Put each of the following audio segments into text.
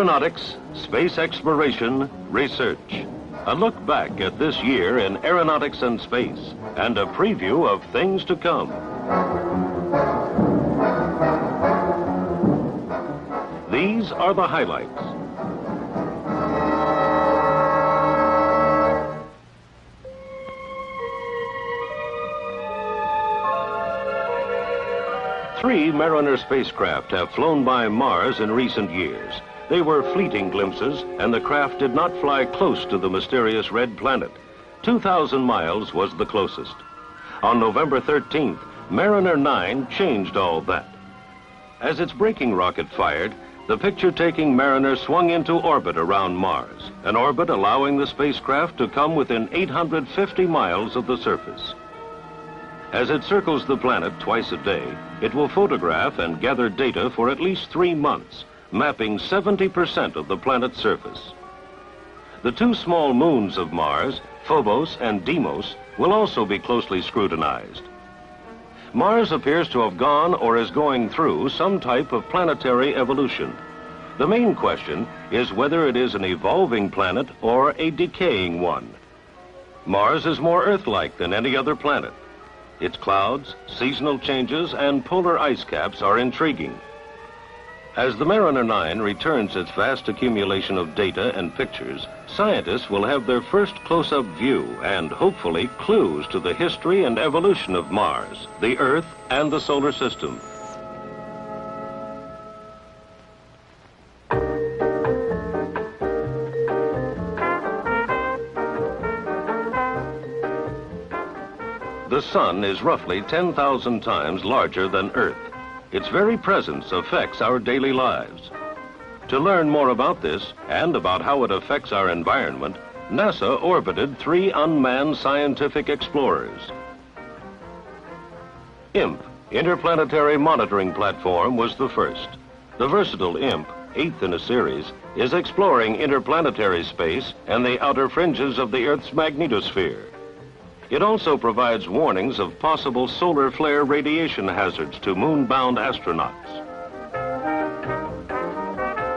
Aeronautics, Space Exploration, Research. A look back at this year in Aeronautics and Space, and a preview of things to come. These are the highlights. Three Mariner spacecraft have flown by Mars in recent years. They were fleeting glimpses, and the craft did not fly close to the mysterious red planet. 2,000 miles was the closest. On November 13th, Mariner 9 changed all that. As its braking rocket fired, the picture-taking Mariner swung into orbit around Mars, an orbit allowing the spacecraft to come within 850 miles of the surface. As it circles the planet twice a day, it will photograph and gather data for at least 3 months, mapping 70% of the planet's surface. The two small moons of Mars, Phobos and Deimos, will also be closely scrutinized. Mars appears to have gone or is going through some type of planetary evolution. The main question is whether it is an evolving planet or a decaying one. Mars is more Earth-like than any other planet. Its clouds, seasonal changes, and polar ice caps are intriguing. As the Mariner 9 returns its vast accumulation of data and pictures, scientists will have their first close-up view and, hopefully, clues to the history and evolution of Mars, the Earth, and the solar system. The Sun is roughly 10,000 times larger than Earth. Its very presence affects our daily lives. To learn more about this and about how it affects our environment, NASA orbited 3 unmanned scientific explorers. IMP, Interplanetary Monitoring Platform, was the first. The versatile IMP, 8th in a series, is exploring interplanetary space and the outer fringes of the Earth's magnetosphere. It also provides warnings of possible solar flare radiation hazards to moon-bound astronauts.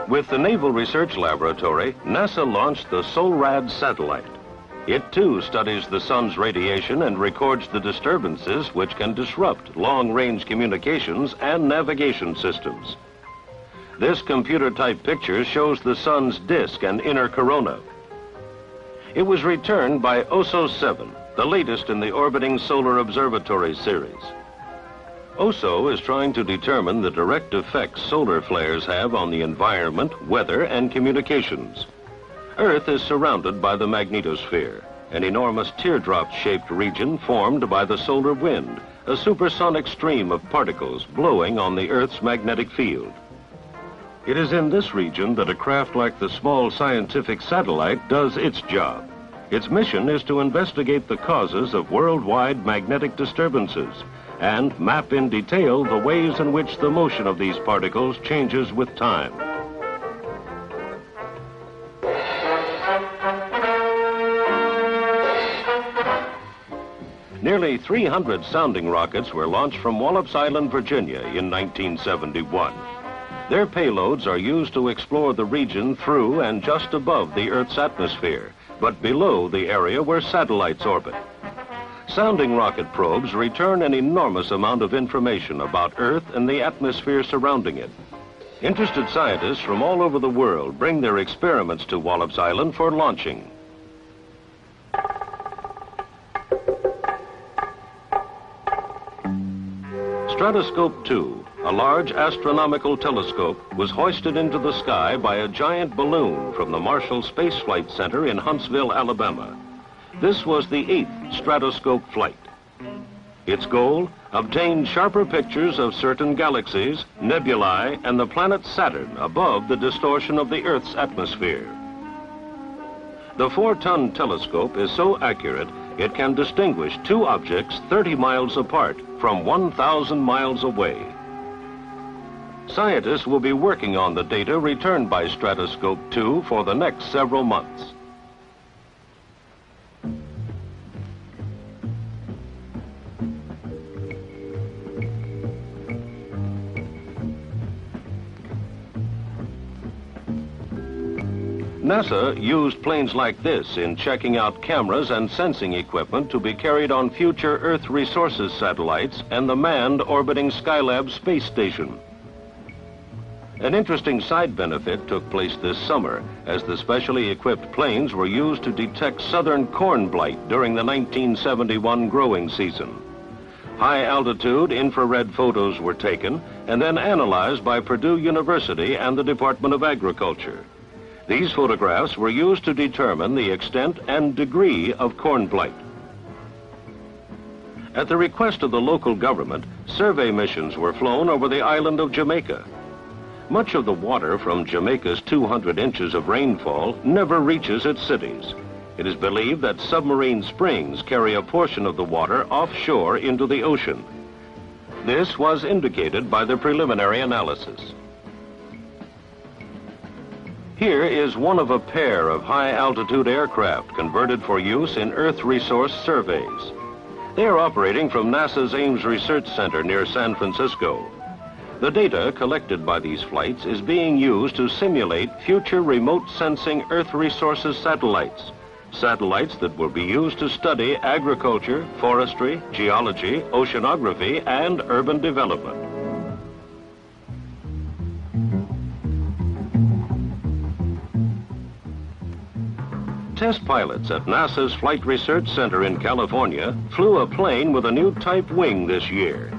With the Naval Research Laboratory, NASA launched the SOLRAD satellite. It too studies the sun's radiation and records the disturbances which can disrupt long-range communications and navigation systems. This computer-type picture shows the sun's disk and inner corona. It was returned by OSO 7, the latest in the orbiting solar observatory series. OSO is trying to determine the direct effects solar flares have on the environment, weather, and communications. Earth is surrounded by the magnetosphere, an enormous teardrop-shaped region formed by the solar wind, a supersonic stream of particles blowing on the Earth's magnetic field. It is in this region that a craft like the small scientific satellite does its job. Its mission is to investigate the causes of worldwide magnetic disturbances and map in detail the ways in which the motion of these particles changes with time. Nearly 300 sounding rockets were launched from Wallops Island, Virginia in 1971. Their payloads are used to explore the region through and just above the Earth's atmosphere, but below the area where satellites orbit. Sounding rocket probes return an enormous amount of information about Earth and the atmosphere surrounding it. Interested scientists from all over the world bring their experiments to Wallops Island for launching. Stratoscope 2, a large astronomical telescope, was hoisted into the sky by a giant balloon from the Marshall Space Flight Center in Huntsville, Alabama. This was the 8th Stratoscope flight. Its goal? Obtain sharper pictures of certain galaxies, nebulae, and the planet Saturn above the distortion of the Earth's atmosphere. The 4-ton telescope is so accurate it can distinguish 2 objects 30 miles apart from 1,000 miles away. Scientists will be working on the data returned by Stratoscope 2 for the next several months. NASA used planes like this in checking out cameras and sensing equipment to be carried on future Earth resources satellites and the manned orbiting Skylab space station. An interesting side benefit took place this summer as the specially equipped planes were used to detect southern corn blight during the 1971 growing season. High-altitude infrared photos were taken and then analyzed by Purdue University and the Department of Agriculture. These photographs were used to determine the extent and degree of corn blight. At the request of the local government, survey missions were flown over the island of Jamaica. Much of the water from Jamaica's 200 inches of rainfall never reaches its cities. It is believed that submarine springs carry a portion of the water offshore into the ocean. This was indicated by the preliminary analysis. Here is one of a pair of high-altitude aircraft converted for use in Earth resource surveys. They are operating from NASA's Ames Research Center near San Francisco. The data collected by these flights is being used to simulate future remote sensing Earth resources satellites. Satellites that will be used to study agriculture, forestry, geology, oceanography, and urban development. Test pilots at NASA's Flight Research Center in California flew a plane with a new type wing this year.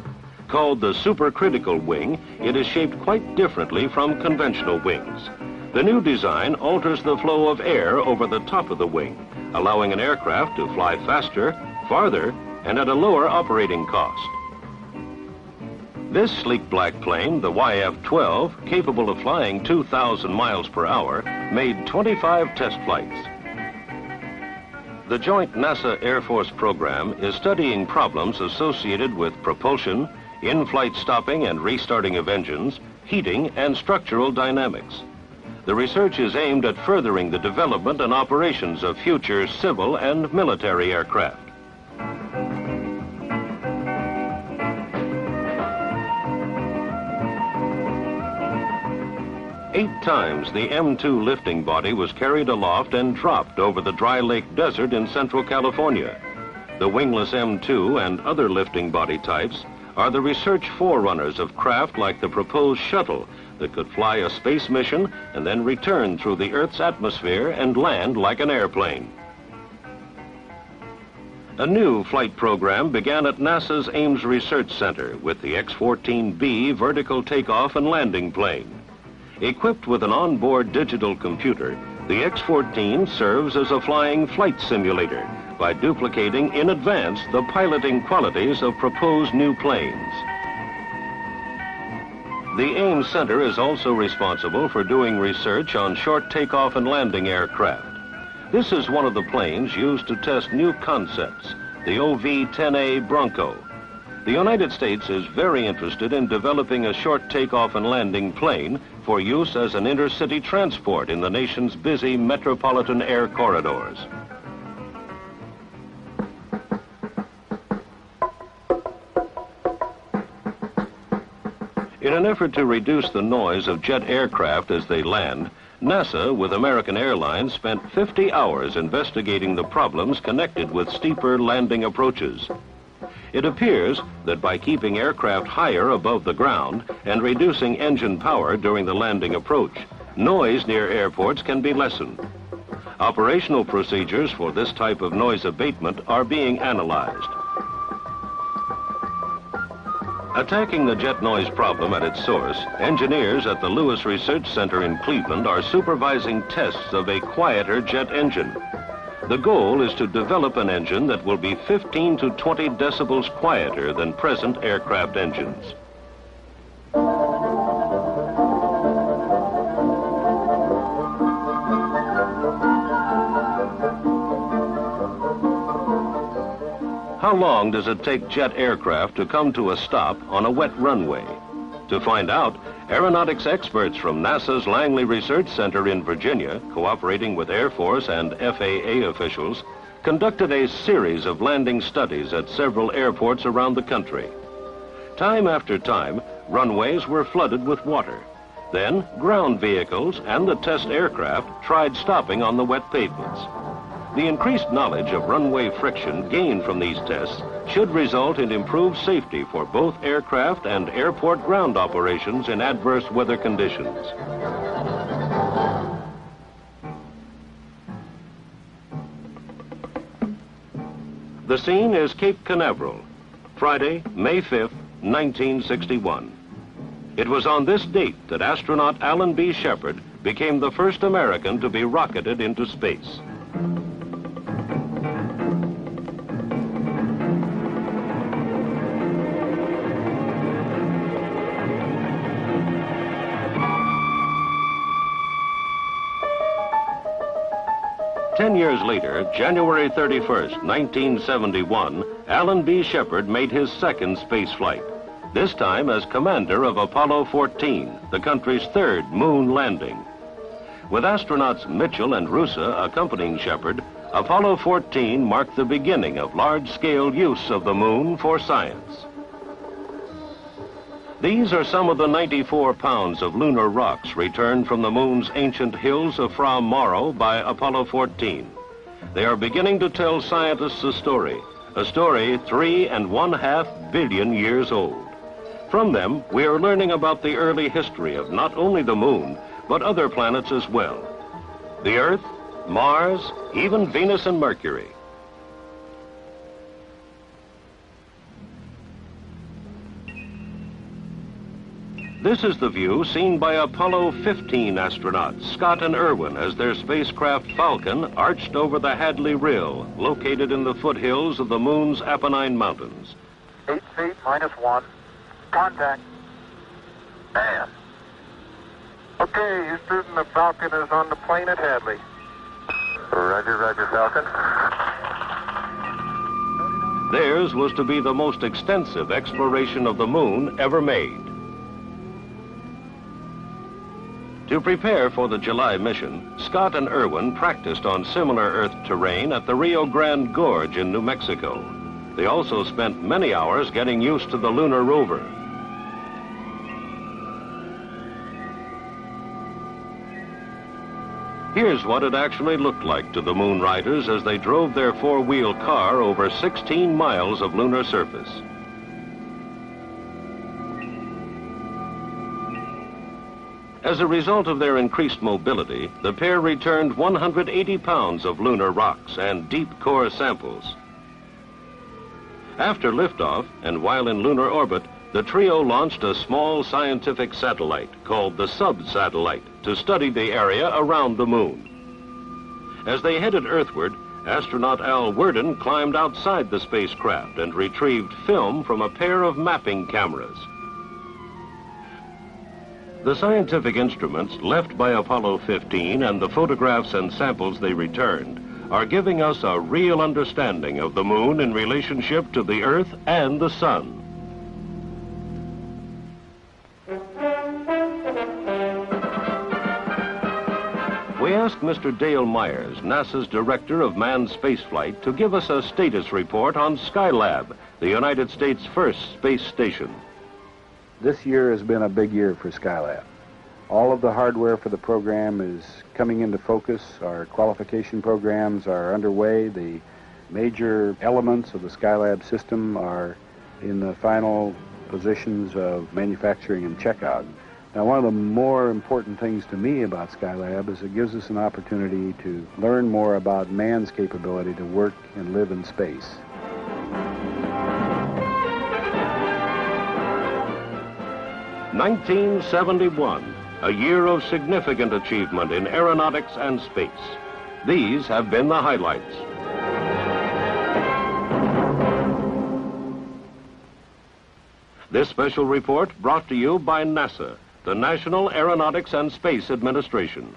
Called the supercritical wing, it is shaped quite differently from conventional wings. The new design alters the flow of air over the top of the wing, allowing an aircraft to fly faster, farther, and at a lower operating cost. This sleek black plane, the YF-12, capable of flying 2,000 miles per hour, made 25 test flights. The joint NASA Air Force program is studying problems associated with propulsion, in-flight stopping and restarting of engines, heating, and structural dynamics. The research is aimed at furthering the development and operations of future civil and military aircraft. Eight times the M2 lifting body was carried aloft and dropped over the dry lake desert in central California. The wingless M2 and other lifting body types are the research forerunners of craft like the proposed shuttle that could fly a space mission and then return through the Earth's atmosphere and land like an airplane. A new flight program began at NASA's Ames Research Center with the X-14B vertical takeoff and landing plane. Equipped with an onboard digital computer, the X-14 serves as a flying flight simulator by duplicating in advance the piloting qualities of proposed new planes. The Ames Center is also responsible for doing research on short takeoff and landing aircraft. This is one of the planes used to test new concepts, the OV-10A Bronco. The United States is very interested in developing a short takeoff and landing plane for use as an intercity transport in the nation's busy metropolitan air corridors. In an effort to reduce the noise of jet aircraft as they land, NASA, with American Airlines, spent 50 hours investigating the problems connected with steeper landing approaches. It appears that by keeping aircraft higher above the ground and reducing engine power during the landing approach, noise near airports can be lessened. Operational procedures for this type of noise abatement are being analyzed. Attacking the jet noise problem at its source, engineers at the Lewis Research Center in Cleveland are supervising tests of a quieter jet engine. The goal is to develop an engine that will be 15 to 20 decibels quieter than present aircraft engines. How long does it take jet aircraft to come to a stop on a wet runway? To find out, aeronautics experts from NASA's Langley Research Center in Virginia, cooperating with Air Force and FAA officials, conducted a series of landing studies at several airports around the country. Time after time, runways were flooded with water. Then, ground vehicles and the test aircraft tried stopping on the wet pavements. The increased knowledge of runway friction gained from these tests should result in improved safety for both aircraft and airport ground operations in adverse weather conditions. The scene is Cape Canaveral, Friday, May 5th, 1961. It was on this date that astronaut Alan B. Shepard became the first American to be rocketed into space. Ten years later, January 31st, 1971, Alan B. Shepard made his second space flight, this time as commander of Apollo 14, the country's third moon landing. With astronauts Mitchell and Russa accompanying Shepard, Apollo 14 marked the beginning of large-scale use of the moon for science. These are some of the 94 pounds of lunar rocks returned from the moon's ancient hills of Fra Mauro by Apollo 14. They are beginning to tell scientists a story 3.5 billion years old. From them, we are learning about the early history of not only the moon, but other planets as well. The Earth, Mars, even Venus and Mercury. This is the view seen by Apollo 15 astronauts, Scott and Irwin, as their spacecraft Falcon arched over the Hadley Rill, located in the foothills of the moon's Apennine Mountains. 8 feet -1. Contact. Man. Okay, Houston, the Falcon is on the plane at Hadley. Roger, roger, Falcon. Theirs was to be the most extensive exploration of the moon ever made. To prepare for the July mission, Scott and Irwin practiced on similar Earth terrain at the Rio Grande Gorge in New Mexico. They also spent many hours getting used to the lunar rover. Here's what it actually looked like to the moon riders as they drove their four-wheel car over 16 miles of lunar surface. As a result of their increased mobility, the pair returned 180 pounds of lunar rocks and deep core samples. After liftoff, and while in lunar orbit, the trio launched a small scientific satellite called the sub-satellite to study the area around the moon. As they headed earthward, astronaut Al Worden climbed outside the spacecraft and retrieved film from a pair of mapping cameras. The scientific instruments left by Apollo 15 and the photographs and samples they returned are giving us a real understanding of the moon in relationship to the Earth and the Sun. We asked Mr. Dale Myers, NASA's Director of Manned Spaceflight, to give us a status report on Skylab, the United States' first space station. This year has been a big year for Skylab. All of the hardware for the program is coming into focus. Our qualification programs are underway. The major elements of the Skylab system are in the final positions of manufacturing and checkout. Now, one of the more important things to me about Skylab is it gives us an opportunity to learn more about man's capability to work and live in space. (1971), a year of significant achievement in aeronautics and space. These have been the highlights. This special report brought to you by NASA, the National Aeronautics and Space Administration.